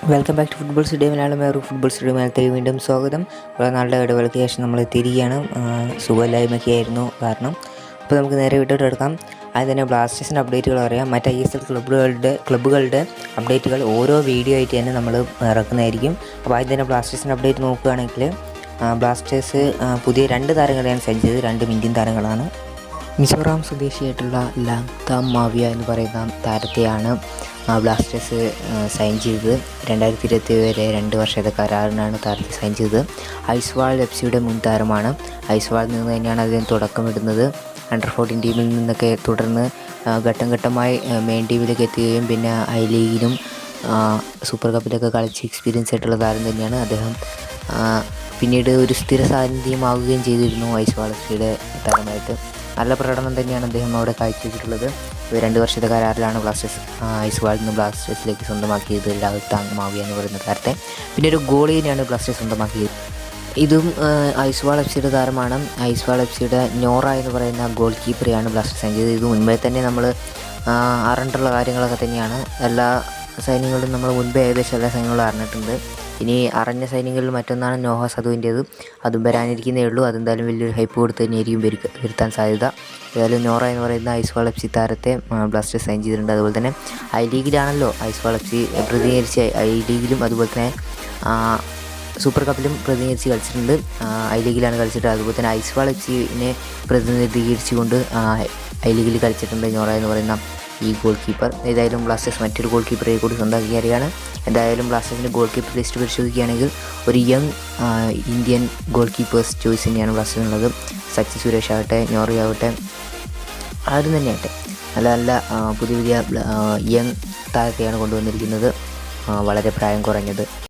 Welcome back to football studio Malayalam. ഒരു football studio മലയാളത്തിൽ വീണ്ടും സ്വാഗതം. കുറേ നാളുടെ ഇടവേളയ്ക്ക് ശേഷം നമ്മൾ തിരികെയാണ്. സുഖമില്ലായ്മയൊക്കെയായിരുന്നു കാരണം. അപ്പോൾ നമുക്ക് നേരെ വിട്ടോട്ട് എടുക്കാം. അതിൽ തന്നെ ബ്ലാസ്റ്റേഴ്സിൻ്റെ അപ്ഡേറ്റുകൾ അറിയാം. മറ്റ് ISL ക്ലബ്ബുകളുടെ അപ്ഡേറ്റുകൾ ഓരോ വീഡിയോ ആയിട്ട് തന്നെ നമ്മൾ ഇറക്കുന്നതായിരിക്കും. അപ്പോൾ ആദ്യം തന്നെ ബ്ലാസ്റ്റേഴ്സിൻ്റെ അപ്ഡേറ്റ് നോക്കുകയാണെങ്കിൽ ബ്ലാസ്റ്റേഴ്സ് പുതിയ 2 താരങ്ങളെയാണ് സൈൻ ചെയ്തത്. 2 ഇന്ത്യൻ താരങ്ങളാണ്. മിസോറാം സ്വദേശിയായിട്ടുള്ള ലാംഗ്താം മാവിയ എന്ന് പറയുന്ന താരത്തെയാണ് ബ്ലാസ്റ്റേഴ്സ് സൈൻ ചെയ്തത്. 2027 വരെ 2 വർഷത്തെ കരാറിനാണ് താരത്തെ സൈൻ ചെയ്തത്. ഐസ്വാൾ FC മുൻ താരമാണ്. ഐസ്വാളിൽ നിന്ന് തന്നെയാണ് അദ്ദേഹം തുടക്കമിടുന്നത്. അണ്ടർ-14 ടീമിൽ നിന്നൊക്കെ തുടർന്ന് ഘട്ടം ഘട്ടമായി മെയിൻ ടീമിലേക്ക് എത്തുകയും പിന്നെ ഐ ലീഗിലും സൂപ്പർ കപ്പിലൊക്കെ കളിച്ച് എക്സ്പീരിയൻസ് ആയിട്ടുള്ള താരം തന്നെയാണ് അദ്ദേഹം. പിന്നീട് ഒരു സ്ഥിര സാന്നിധ്യമാവുകയും ചെയ്തിരുന്നു ഐസ്വാൾ FC താരമായിട്ട്. നല്ല പ്രകടനം തന്നെയാണ് അദ്ദേഹം അവിടെ കാഴ്ചവെച്ചിട്ടുള്ളത്. 2 വർഷത്തെ കരാറിലാണ് ബ്ലാസ്റ്റേഴ്സ് ഐസ്വാളിൽ നിന്ന് ബ്ലാസ്റ്റേഴ്സിലേക്ക് സ്വന്തമാക്കിയത് ലാംഗ്താം മാവിയ എന്ന് പറയുന്ന താരത്തെ. പിന്നെ ഒരു ഗോളിനെയാണ് ബ്ലാസ്റ്റേഴ്സ് സ്വന്തമാക്കിയത്. ഇതും ഐസ്വാൾ FC താരമാണ്. ഐസ്വാൾ FC നോറ എന്ന് പറയുന്ന ഗോൾ കീപ്പറെയാണ് ബ്ലാസ്റ്റേഴ്സ് സൈൻ ചെയ്തത്. ഇത് മുൻപേ തന്നെ നമ്മൾ അറിഞ്ഞിട്ടുള്ള കാര്യങ്ങളൊക്കെ തന്നെയാണ്. എല്ലാ സൈന്യങ്ങളും നമ്മൾ മുൻപേ ഏകദേശം എല്ലാ സൈന്യങ്ങളും അറിഞ്ഞിട്ടുണ്ട്. ഇനി അറിഞ്ഞ സൈന്യങ്ങളിൽ മറ്റൊന്നാണ് നോഹ സദുവിൻ്റേത്. അതും വരാനിരിക്കുന്നേ ഉള്ളൂ. അതെന്തായാലും വലിയൊരു ഹൈപ്പ് കൊടുത്ത് തന്നെയായിരിക്കും വരുത്താൻ സാധ്യത. ഏതായാലും നോറ എന്ന് പറയുന്ന ഐസ്വാൾ FC താരത്തെ ബ്ലാസ്റ്റേഴ്സ് സൈൻ ചെയ്തിട്ടുണ്ട്. അതുപോലെ തന്നെ ഐ ലീഗിലാണല്ലോ ഐസ്വാൾ FC പ്രതിനിധീകരിച്ച് ഐ ലീഗിലും അതുപോലെ തന്നെ സൂപ്പർ കപ്പിലും പ്രതിനിധീകരിച്ച് കളിച്ചിട്ടുണ്ട്. ഐ ലീഗിലാണ് കളിച്ചിട്ട്. അതുപോലെ തന്നെ ഐസ്വാൾ FCനെ പ്രതിനിധീകരിച്ചുകൊണ്ട് ഐ ലീഗിൽ കളിച്ചിട്ടുണ്ട് നോറ എന്ന് പറയുന്ന ഈ ഗോൾ കീപ്പർ. ഏതായാലും ബ്ലാസ്റ്റേഴ്സ് മറ്റൊരു ഗോൾ കീപ്പറെ കൂടി സ്വന്തമാക്കിയാണ്. എന്തായാലും ബ്ലാസ്റ്റേഴ്സിൻ്റെ ഗോൾ കീപ്പർ ലിസ്റ്റ് പരിശോധിക്കുകയാണെങ്കിൽ ഒരു young Indian goal keepers choice തന്നെയാണ് ബ്ലാസ്റ്റേഴ്സിനുള്ളത്. സച്ചി സുരേഷ് ആകട്ടെ, നോറി ആവട്ടെ, ആരും തന്നെ ആകട്ടെ നല്ല നല്ല പുതിയ യങ് താരത്തെയാണ് കൊണ്ടുവന്നിരിക്കുന്നത്, വളരെ പ്രായം കുറഞ്ഞത്.